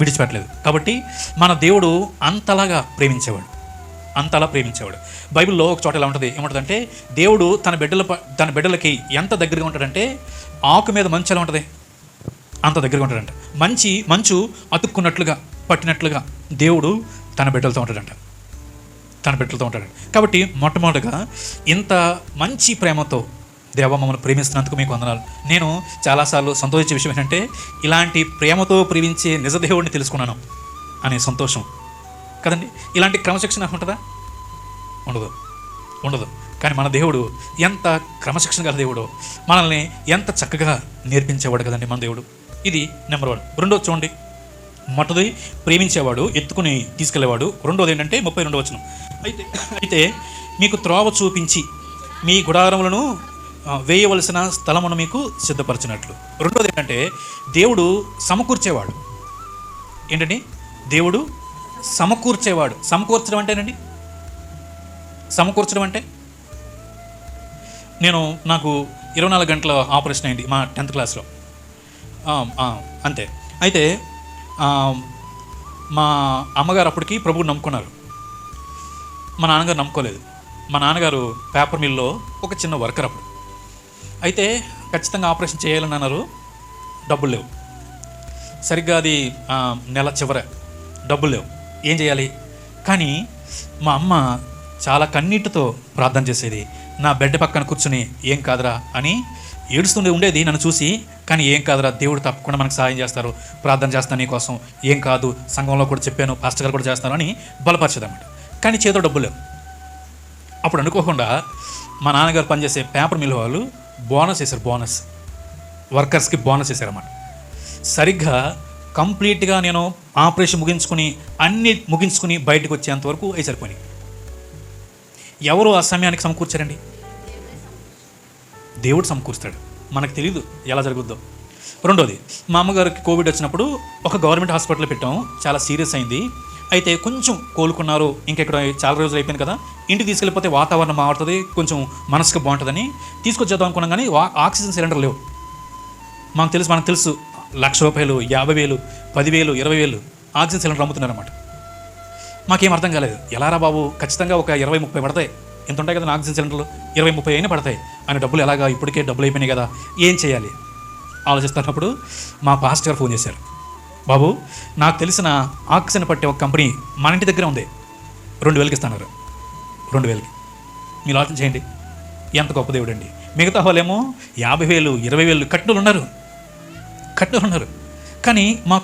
విడిచిపెట్టలేదు. కాబట్టి మన దేవుడు అంతలా ప్రేమించేవాడు. బైబిల్లో ఒక చోట ఎలా ఉంటుంది, ఏముంటుందంటే దేవుడు తన బిడ్డలకి ఎంత దగ్గరగా ఉంటాడంటే ఆకు మీద మంచు ఎలా ఉంటుంది అంత దగ్గరగా ఉంటాడంట. మంచు అతుక్కున్నట్లుగా పట్టినట్లుగా దేవుడు తన బిడ్డలతో ఉంటాడంట. కాబట్టి మొట్టమొదటిగా ఇంత మంచి ప్రేమతో దేవ మమ్మల్ని ప్రేమిస్తున్నందుకు మీకు వందనాలు. నేను చాలాసార్లు సంతోషించే విషయం ఏంటంటే ఇలాంటి ప్రేమతో ప్రేమించే నిజ దేవుడిని తెలుసుకున్నాను అనే సంతోషం కదండి. ఇలాంటి క్రమశిక్షణ ఉంటుందా? ఉండదు. కానీ మన దేవుడు ఎంత క్రమశిక్షణ గల దేవుడో, మనల్ని ఎంత చక్కగా నేర్పించేవాడు కదండి మన దేవుడు. ఇది నెంబర్ 1. రెండోది చూడండి, మొదటిది ప్రేమించేవాడు, ఎత్తుకుని తీసుకెళ్లేవాడు. రెండోది ఏంటంటే 32వ వచనం, అయితే మీకు త్రోవ చూపించి మీ గుడారములను వేయవలసిన స్థలమును మీకు సిద్ధపరచినట్లు. రెండోది ఏంటంటే దేవుడు సమకూర్చేవాడు. ఏంటండి? దేవుడు సమకూర్చేవాడు. సమకూర్చడం అంటే నాకు 24 గంటల ఆపరేషన్ అయింది మా 10th క్లాస్లో, అంతే. అయితే మా అమ్మగారు అప్పటికి ప్రభువుని నమ్ముకున్నారు, మా నాన్నగారు నమ్ముకోలేదు. మా నాన్నగారు పేపర్ మిల్లో ఒక చిన్న వర్కర్ అప్పుడు. అయితే ఖచ్చితంగా ఆపరేషన్ చేయాలని అన్నారు, డబ్బులు లేవు. సరిగ్గా అది నెల చివర, డబ్బులు లేవు, ఏం చేయాలి? కానీ మా అమ్మ చాలా కన్నీటితో ప్రార్థన చేసేది. నా బెడ్ పక్కన కూర్చుని ఏం కాదురా అని ఏడుస్తుండే ఉండేది నన్ను చూసి. కానీ ఏం కాదురా, దేవుడు తప్పకుండా మనకు సహాయం చేస్తారు, ప్రార్థన చేస్తాను నీకోసం, ఏం కాదు, సంఘంలో కూడా చెప్పాను, పాస్టర్ గారు కూడా చేస్తాను అని బలపరిచేదన్నమాట. కానీ చేతిలో డబ్బులు లేవు. అప్పుడు అనుకోకుండా మా నాన్నగారు పనిచేసే పేపర్ మిల్ వాళ్ళు బోనస్ వర్కర్స్కి బోనస్ వేశారన్నమాట. సరిగ్గా కంప్లీట్గా నేను ఆపరేషన్ ముగించుకుని బయటకు వచ్చేంతవరకు అవి సరిపోయినాయి. ఎవరు ఆ సమయానికి సమకూర్చారండి? దేవుడు సమకూరుస్తాడు, మనకు తెలియదు ఎలా జరుగుద్దో. రెండోది, మా అమ్మగారికి కోవిడ్ వచ్చినప్పుడు ఒక గవర్నమెంట్ హాస్పిటల్లో పెట్టాము, చాలా సీరియస్ అయింది. అయితే కొంచెం కోలుకున్నారు, ఇంకెక్కడ చాలా రోజులు అయిపోయింది కదా, ఇంటికి తీసుకెళ్ళిపోతే వాతావరణం మారుతుంది, కొంచెం మనసుకు బాగుంటుందని తీసుకొచ్చేద్దాం అనుకున్నాం. కానీ ఆక్సిజన్ సిలిండర్ లేవు. మనకు తెలుసు 1,00,000 రూపాయలు, 50,000, 10,000, 20,000 ఆక్సిజన్ సిలిండర్ అమ్ముతున్నారన్నమాట. మాకేం అర్థం కాలేదు. ఎలారా బాబు, ఖచ్చితంగా ఒక 20-30 పడతాయి, ఎంత ఉంటాయి కదా ఆక్సిజన్ సిలిండర్లు, 20-30 అయినా పడతాయి అని డబ్బులు ఎలాగా, ఇప్పటికే డబ్బులు అయిపోయినాయి కదా, ఏం చేయాలి ఆలోచిస్తున్నప్పుడు మా పాస్టర్ గారు ఫోన్ చేశారు. బాబు, నాకు తెలిసిన ఆక్సిజన్ పట్టే ఒక కంపెనీ మన ఇంటి దగ్గర ఉంది, 2,000కి ఇస్తున్నారు. 2,000కి మీరు ఆలోచన చేయండి, ఎంత గొప్ప దేవుడు అండి. మిగతా వాళ్ళేమో 50,000, 20,000 కట్టినోళ్ళు ఉన్నారు. కానీ మాకు